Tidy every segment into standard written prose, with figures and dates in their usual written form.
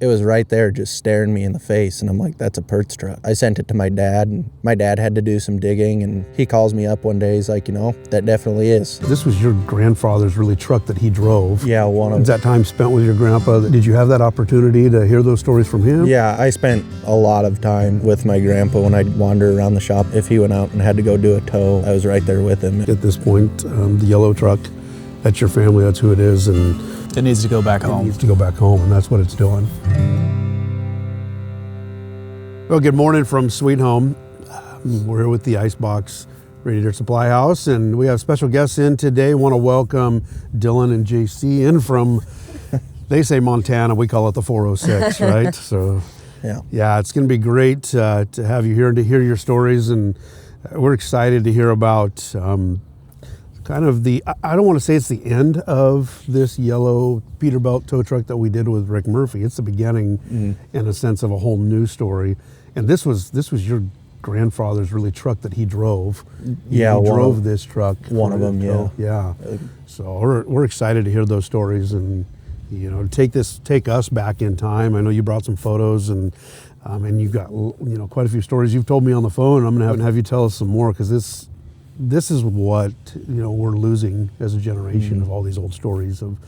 It was right there just staring me in the face, and I'm like, that's a Pertz truck. I sent it to my dad, and my dad had to do some digging, and he calls me up one day. He's like, that definitely is. This was your grandfather's really truck that he drove. Yeah, one of them. That time spent with your grandpa, did you have that opportunity to hear those stories from him? Yeah, I spent a lot of time with my grandpa when I'd wander around the shop. If he went out and had to go do a tow, I was right there with him. At this point, the yellow truck, that's your family, that's who it is, and it needs to go back home. It needs to go back home, and that's what it's doing. Well, good morning from Sweet Home. We're here with the Icebox Radiator Supply House, and we have special guests in today. Want to welcome Dylan and JC in from, they say Montana, we call it the 406, right? So, yeah, it's going to be great to have you here and to hear your stories, and we're excited to hear about kind of I don't want to say it's the end of this yellow Peterbilt tow truck that we did with Rick Murphy. It's the beginning, in a sense, of a whole new story. And this was your grandfather's really truck that he drove. Yeah, he drove this truck. One of them, yeah. So we're excited to hear those stories and take us back in time. I know you brought some photos and you've got quite a few stories you've told me on the phone. I'm gonna have you tell us some more, because this is what we're losing as a generation of all these old stories of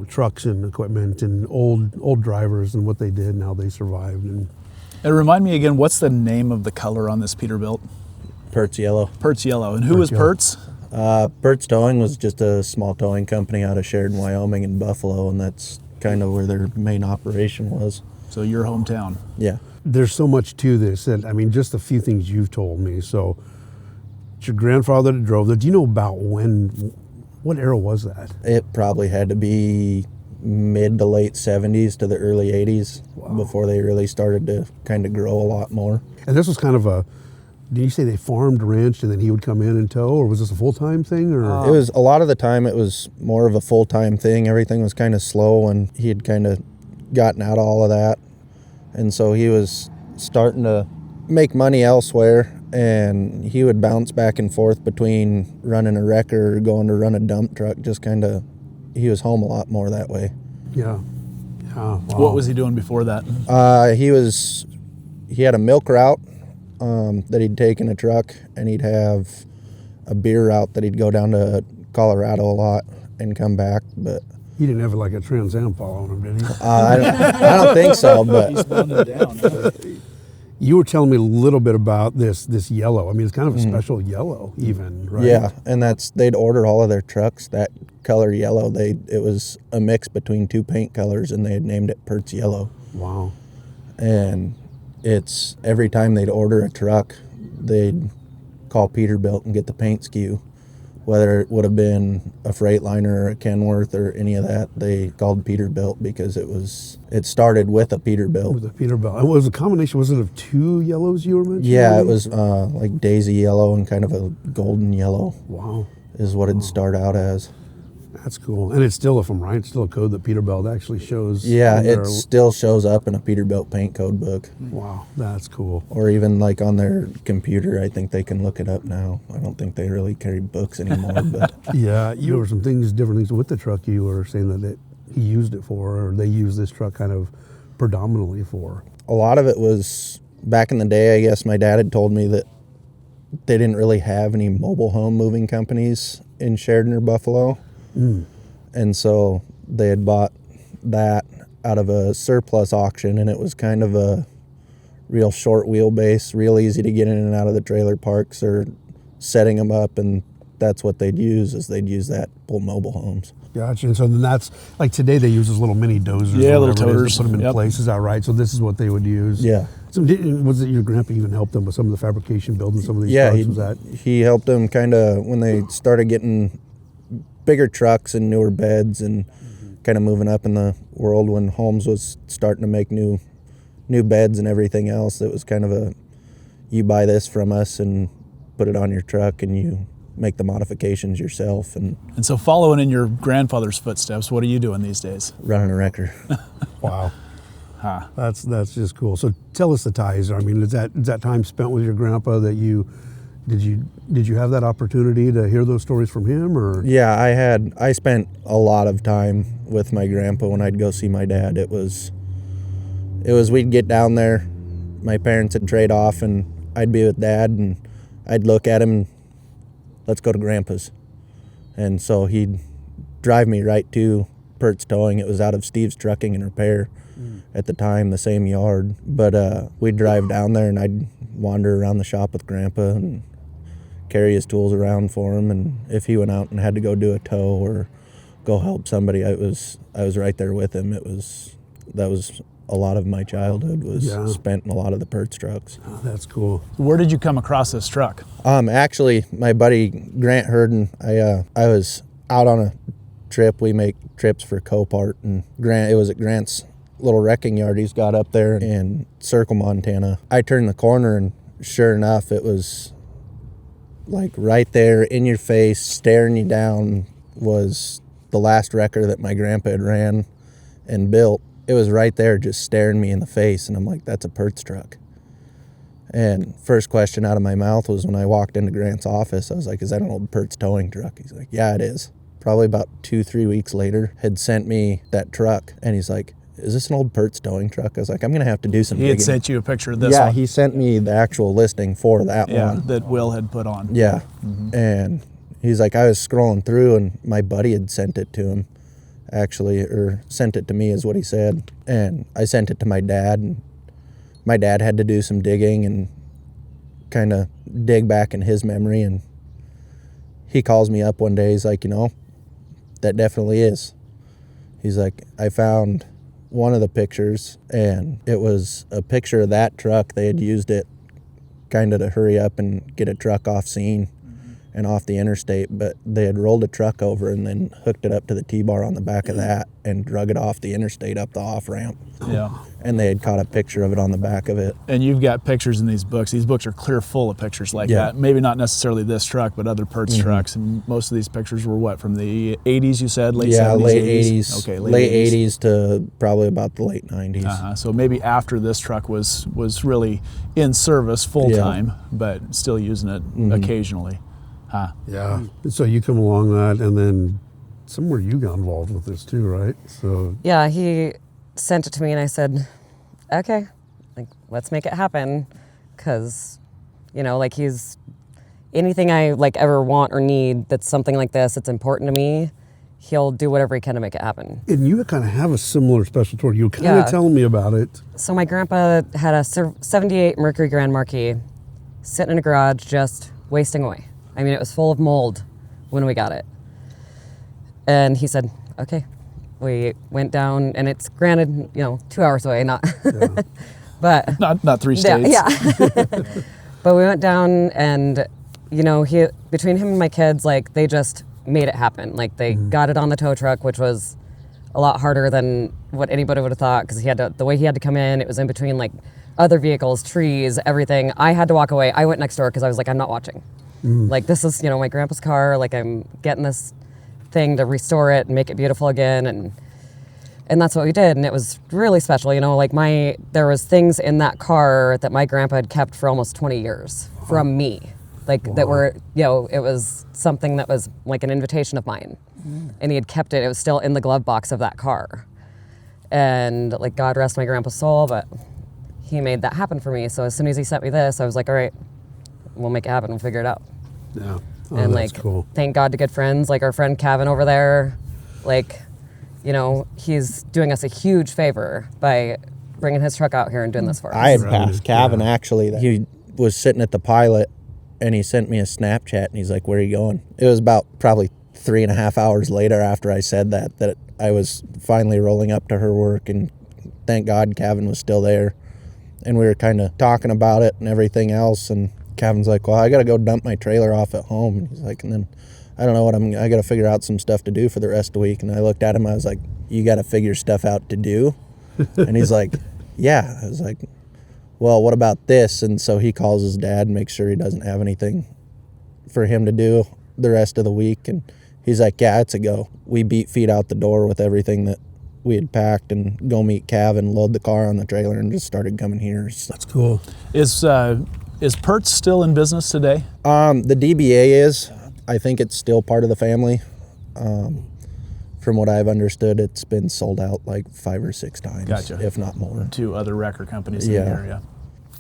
trucks and equipment and old drivers and what they did and how they survived. And remind me again, what's the name of the color on this Peterbilt? Pertz Yellow. Pertz Yellow. And who was Pertz? Pertz Towing was just a small towing company out of Sheridan, Wyoming and Buffalo, and that's kind of where their main operation was. So your hometown. Yeah. There's so much to this, and just a few things you've told me. So it's your grandfather that drove that. Do you know about what era was that? It probably had to be mid to late 70s to the early 80s before they really started to kind of grow a lot more. And this was kind of did you say they farmed, ranched, and then he would come in and tow, or was this a full-time thing? Or It was, a lot of the time it was more of a full-time thing. Everything was kind of slow, and he had kind of gotten out of all of that. And so he was starting to make money elsewhere, and he would bounce back and forth between running a wrecker or going to run a dump truck. Just kind of, he was home a lot more that way. Yeah. Wow. What was he doing before that? He had a milk route that he'd take in a truck, and he'd have a beer route that he'd go down to Colorado a lot and come back. But he didn't have like a Trans Am following him, did he? I don't think so. But He's slowing it down. Huh? You were telling me a little bit about this yellow. I mean, it's kind of a special yellow, even, right? Yeah, and they'd order all of their trucks that color yellow. It was a mix between two paint colors, and they had named it Pertz Yellow. Wow. And it's every time they'd order a truck, they'd call Peterbilt and get the paint SKU. Whether it would have been a Freightliner or a Kenworth or any of that, they called Peterbilt because it started with a Peterbilt. With a Peterbilt. And was a combination, was it of two yellows you were mentioning? Yeah, it was like daisy yellow and kind of a golden yellow. Wow. Is what it'd start out as. That's cool. And it's still, if I'm right, it's still a code that Peterbilt actually shows. Yeah, it still shows up in a Peterbilt paint code book. Wow, that's cool. Or even like on their computer, I think they can look it up now. I don't think they really carry books anymore. But yeah, there were some different things with the truck you were saying that he used it for, or they used this truck kind of predominantly for. A lot of it was, back in the day, I guess my dad had told me that they didn't really have any mobile home moving companies in Sheridan or Buffalo. And so they had bought that out of a surplus auction, and it was kind of a real short wheelbase, real easy to get in and out of the trailer parks or setting them up, and that's what they'd use that to pull mobile homes. Gotcha. And so then that's, like today they use those little mini dozers. Yeah, little toters. To put them in place, is that right? So this is what they would use? Yeah. So was it your grandpa even helped them with some of the fabrication, building some of these trucks? Yeah, he helped them kind of when they started getting bigger trucks and newer beds and kind of moving up in the world when Holmes was starting to make new beds and everything else. It was kind of you buy this from us and put it on your truck and you make the modifications yourself. And so following in your grandfather's footsteps, what are you doing these days? Running a wrecker. Wow. That's just cool. So tell us the ties. I mean, is that time spent with your grandpa that did you have that opportunity to hear those stories from him, or? Yeah, I spent a lot of time with my grandpa when I'd go see my dad. It was it was, we'd get down there, my parents would trade off, and I'd be with Dad, and I'd look at him, and let's go to Grandpa's. And so he'd drive me right to Pert's Towing. It was out of Steve's Trucking and Repair at the time, the same yard. But we'd drive down there, and I'd wander around the shop with Grandpa and carry his tools around for him. And if he went out and had to go do a tow or go help somebody, I was right there with him. That was a lot of my childhood was spent in a lot of the Pert's trucks. Oh, that's cool. Where did you come across this truck? Actually, my buddy Grant Herden, I was out on a trip. We make trips for Copart, and it was at Grant's little wrecking yard he's got up there in Circle, Montana. I turned the corner, and sure enough, it was like right there in your face, staring you down, was the last wrecker that my grandpa had ran and built. It was right there just staring me in the face, and I'm like, that's a Pert's truck. And first question out of my mouth was when I walked into Grant's office, I was like, is that an old Pert's towing truck? He's like, yeah, it is. Probably about 2-3 weeks later, had sent me that truck, and he's like, is this an old Pert's towing truck? I was like, I'm gonna have to do some digging. He had sent you a picture of this one. Yeah, one. he sent me the actual listing for that one. That Will had put on. Yeah, and he's like, I was scrolling through, and my buddy had sent it to him, actually, or sent it to me is what he said. And I sent it to my dad, and my dad had to do some digging and kind of dig back in his memory. And he calls me up one day, he's like, that definitely is. He's like, I found one of the pictures, and it was a picture of that truck. They had used it kind of to hurry up and get a truck off scene and off the interstate, but they had rolled a truck over and then hooked it up to the T-bar on the back of that and drug it off the interstate up the off-ramp. Yeah. And they had caught a picture of it on the back of it. And you've got pictures in these books. These books are clear full of pictures like that. Maybe not necessarily this truck, but other Pert's trucks. And most of these pictures were what, from the 80s, you said? Late 70s, late 80s? Okay, late 80s to probably about the late 90s. So maybe after this truck was really in service full-time, but still using it occasionally. Yeah. So you come along that, and then somewhere you got involved with this too, right? So yeah, he sent it to me, and I said, okay, let's make it happen, because he's anything I ever want or need that's something like this, it's important to me, he'll do whatever he can to make it happen. And you kind of have a similar special tour. You were kind of telling me about it. So my grandpa had a 78 Mercury Grand Marquis sitting in a garage just wasting away. I mean, it was full of mold when we got it. And he said, okay. We went down, and it's granted, 2 hours away, not, but not 3 states. Yeah. But we went down, and, between him and my kids, they just made it happen. They got it on the tow truck, which was a lot harder than what anybody would have thought, because the way he had to come in, it was in between, other vehicles, trees, everything. I had to walk away. I went next door because I was like, I'm not watching. This is, my grandpa's car. I'm getting this thing to restore it and make it beautiful again. And that's what we did. And it was really special. There was things in that car that my grandpa had kept for almost 20 years from me. That were, it was something that was an invitation of mine. And he had kept it. It was still in the glove box of that car. And God rest my grandpa's soul, but he made that happen for me. So as soon as he sent me this, I was like, all right, we'll make it happen. We'll figure it out. Yeah. Oh, and that's cool. Thank God to good friends like our friend Kavin over there. He's doing us a huge favor by bringing his truck out here and doing this for us. I had passed Kavin, actually. He was sitting at the pilot, and he sent me a Snapchat, and he's like, where are you going? It was about probably 3.5 hours later after I said that I was finally rolling up to her work, and thank God Kavin was still there. And we were kind of talking about it and everything else, and Kavin's like, well, I got to go dump my trailer off at home. And he's like, and then I don't know what I got to figure out some stuff to do for the rest of the week. And I looked at him, I was like, you got to figure stuff out to do? And he's like, yeah. I was like, well, what about this? And so he calls his dad and makes sure he doesn't have anything for him to do the rest of the week. And he's like, yeah, it's a go. We beat feet out the door with everything that we had packed and go meet Kavin, load the car on the trailer, and just started coming here. So. That's cool. Is Pert's still in business today? The DBA is. I think it's still part of the family. from what I've understood, it's been sold out like 5 or 6 times, Gotcha. if not more. To other wrecker companies in the area.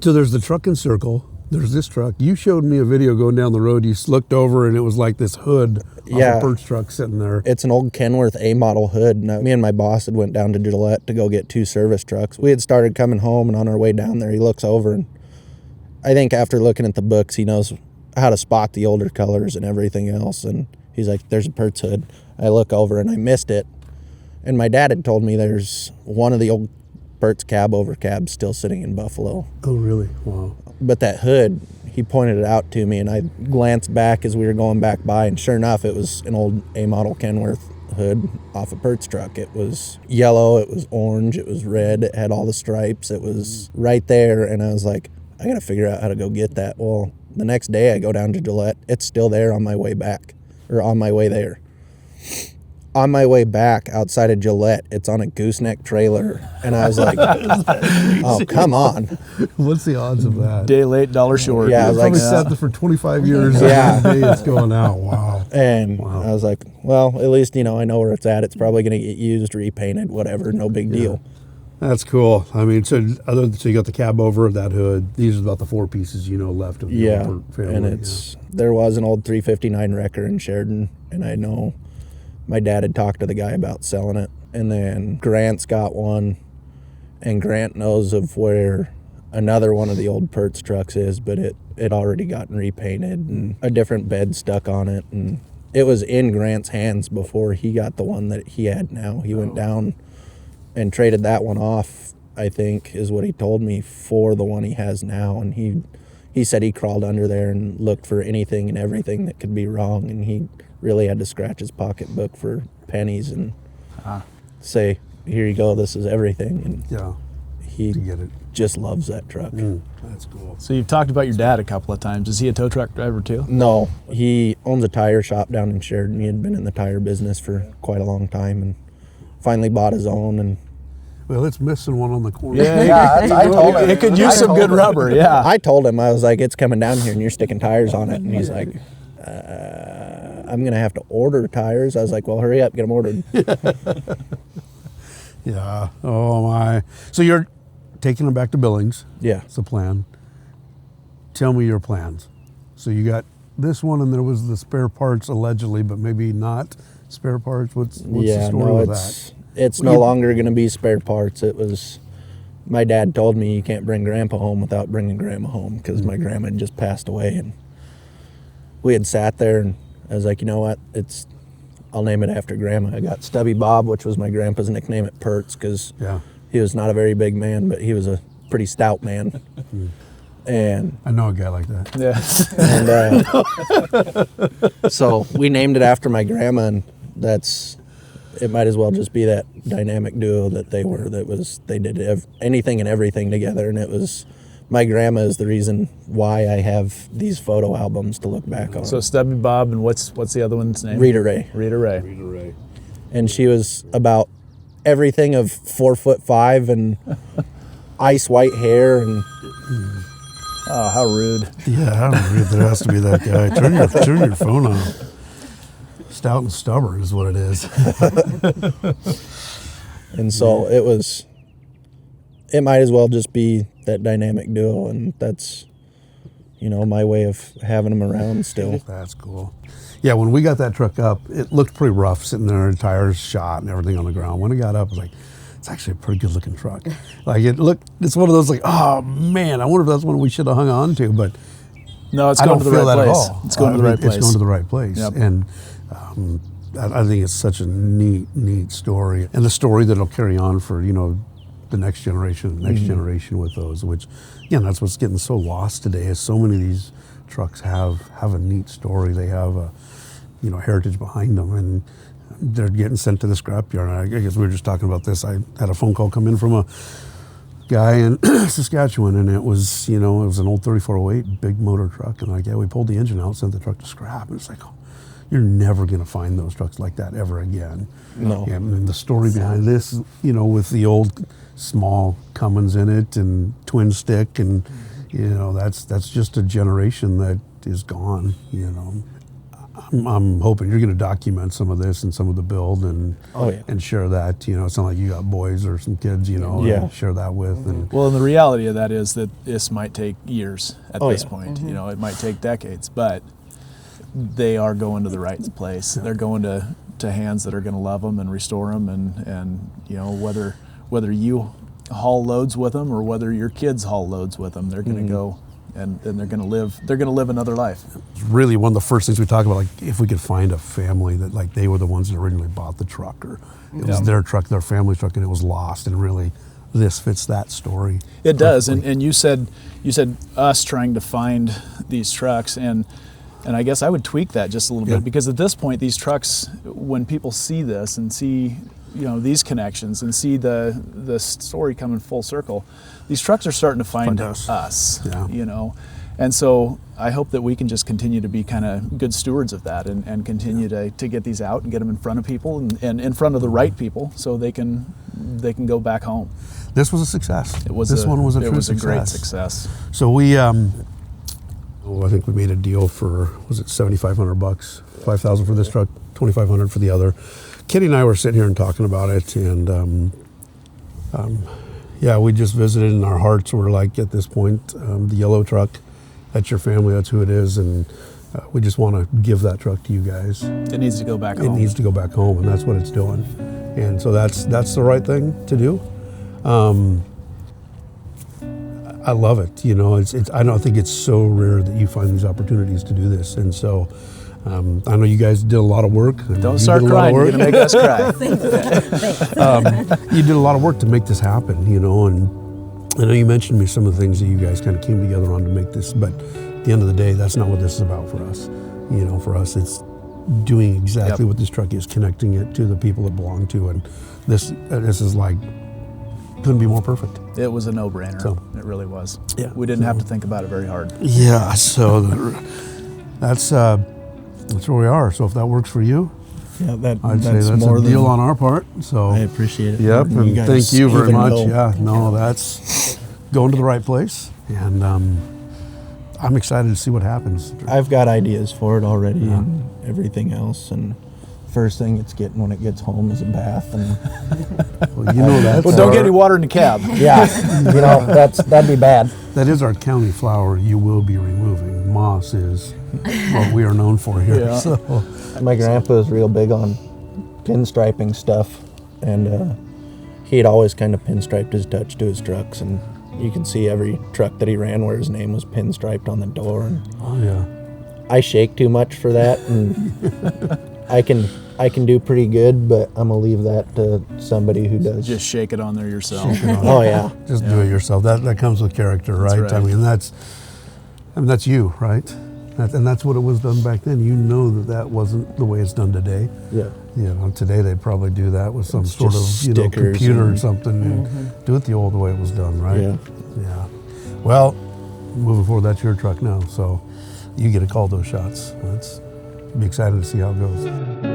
So there's the truck and circle. There's this truck. You showed me a video going down the road. You looked over and it was like this hood of a perch truck sitting there. It's an old Kenworth A model hood. And me and my boss had went down to Gillette to go get 2 service trucks. We had started coming home, and on our way down there, he looks over, and I think after looking at the books, he knows how to spot the older colors and everything else. And he's like, there's a Pertz hood. I look over and I missed it. And my dad had told me there's one of the old Pertz cab over cabs still sitting in Buffalo. Oh, really? Wow. But that hood, he pointed it out to me, and I glanced back as we were going back by, and sure enough, it was an old A-model Kenworth hood off a Pertz truck. It was yellow, it was orange, it was red, it had all the stripes, it was right there, and I was like, I gotta figure out how to go get that. Well, the next day I go down to Gillette, it's still there on my way back, or on my way there. On my way back outside of Gillette, it's on a gooseneck trailer, and I was like, oh, come on. What's the odds of that? Day late, dollar short. Yeah, I was like, Probably sat there for 25 years. Yeah. And the day it's going out. Wow. And I was like, well, at least, I know where it's at. It's probably going to get used, repainted, whatever, no big deal. That's cool. I mean, so you got the cab over, that hood. These are about the 4 pieces, left of the old family. And there was an old 359 wrecker in Sheridan, and I know my dad had talked to the guy about selling it. And then Grant's got one, and Grant knows of where another one of the old Pertz trucks is, but it already gotten repainted and a different bed stuck on it. And it was in Grant's hands before he got the one that he had now. He went down and traded that one off, I think, is what he told me, for the one he has now. And he said he crawled under there and looked for anything and everything that could be wrong, and he really had to scratch his pocketbook for pennies and say, here you go, this is everything. And he get it. just loves that truck. That's cool. So you've talked about your dad a couple of times. Is he a tow truck driver too? No, he owns a tire shop down in Sheridan. He had been in the tire business for quite a long time and finally bought his own. And well, it's missing one on the corner. I told him. It could use some good rubber, yeah. I told him, I was like, it's coming down here and you're sticking tires on it. And he's like, I'm going to have to order tires. I was like, well, hurry up, get them ordered. Yeah. Oh, my. So you're taking them back to Billings. Yeah. That's the plan. Tell me your plans. So you got this one, and there was the spare parts allegedly, but maybe not spare parts. What's the story with that? It's no longer going to be spare parts. It was, my dad told me you can't bring Grandpa home without bringing Grandma home, because my grandma had just passed away. And we had sat there, and I was like, you know what? I'll name it after Grandma. I got Stubby Bob, which was my grandpa's nickname at Pertz, because he was not a very big man, but he was a pretty stout man. And I know a guy like that. Yeah. And so we named it after my grandma, and it might as well just be that dynamic duo that they were. They did anything and everything together, and it was, my grandma is the reason why I have these photo albums to look back on. So Stubby Bob, and what's the other one's name? Rita Ray. Rita Ray. And she was about everything of 4'5" and ice white hair, and oh, how rude. Yeah, how rude. There has to be that guy. Turn your phone on. Stout and stubborn is what it is. And so it might as well just be that dynamic duo, and that's, my way of having them around still. That's cool. Yeah, when we got that truck up, it looked pretty rough sitting there, tires shot and everything on the ground. When it got up, I was like, it's actually a pretty good looking truck. Like it's one of those like, oh man, I wonder if that's one we should have hung on to, but no, it's I going don't to the feel right that place. at all. It's going to the right place. It's going to the right place. Yep. And I think it's such a neat story, and the story that'll carry on for the next generation with those. Which, again, that's what's getting so lost today. Is so many of these trucks have a neat story. They have a heritage behind them, and they're getting sent to the scrapyard. I guess we were just talking about this. I had a phone call come in from a guy in Saskatchewan, and it was an old 3408 big motor truck, and we pulled the engine out, sent the truck to scrap, and it's like, oh, you're never going to find those trucks like that ever again. No. Yeah, and the story behind this, with the old small Cummins in it and twin stick, and that's just a generation that is gone. I'm hoping you're going to document some of this and some of the build and yeah. and share that. You know, it's not like you got boys or some kids, you know, Yeah. and share that with. And Well, and the reality of that is that this might take years at this Yeah. point. You know, it might take decades, but they are going to the right place. They're going to hands that are going to love them and restore them, and you know, whether you haul loads with them or whether your kids haul loads with them, they're going to go and they're going to live another life. it's really one of the first things we talk about, like if we could find a family that like they were the ones that originally bought the truck, or it was their truck, their family truck, and it was lost, and really this fits that story. It does, and perfectly. you said us trying to find these trucks, and I guess I would tweak that just a little Yeah. bit, because at this point, these trucks, when people see this and see, you know, these connections and see the story coming full circle, these trucks are starting to find Find us. us. Yeah. You know, and so I hope that we can just continue to be kind of good stewards of that, and continue to get these out and get them in front of people and in front of the right people, so they can go back home. This was a success. This one was a true success. Great success. So we, I think we made a deal for, was it $7,500? $5,000 for this truck, $2,500 for the other. Kenny and I were sitting here and talking about it, and yeah, we just visited, and our hearts were like, at this point, the yellow truck, that's your family, that's who it is, and we just want to give that truck to you guys. It needs to go back It home. needs to go back home, and that's what it's doing. And so that's the right thing to do. I love it. You know, I don't think it's so rare that you find these opportunities to do this. And so I know you guys did a lot of work. Don't start crying. You're going to make us cry. You did a lot of work to make this happen, you know, and I know you mentioned to me some of the things that you guys kind of came together on to make this, but at the end of the day, that's not what this is about for us. You know, for us, it's doing exactly what this truck is, connecting it to the people it belong to, and this is like, couldn't be more perfect. It was a no-brainer. So- It really was. Yeah. We didn't have to think about it very hard. Yeah, so that's where we are. So if that works for you, Yeah, I'd say that's a deal on our part. So I appreciate it. Yep, You and guys thank you very even much. though- Yeah, no, that's going to the right place, and I'm excited to see what happens. I've got ideas for it already Yeah. and everything else. And first thing it's getting when it gets home is a bath. And Well, you know that's Well, don't get any water in the cab. yeah, you know that'd be bad. that is our county flower. You will be removing. Moss is what we are known for here. Yeah. So My grandpa is real big on pinstriping stuff, and he'd always kind of pinstriped his touch to his trucks, and you can see every truck that he ran where his name was pinstriped on the door. And oh yeah, I shake too much for that, and I can do pretty good, but I'm gonna leave that to somebody who does. Just shake it on there yourself. Oh yeah, just do it yourself. That comes with character, right? right. I mean that's you, right? And that's what it was done back then. You know that wasn't the way it's done today. yeah. You know, today they'd probably do that with some It's sort of just computer or stickers something, and do it the old way it was done, right? Yeah. Yeah. Well, moving forward, that's your truck now, so you get to call those shots. Let's be excited to see how it goes.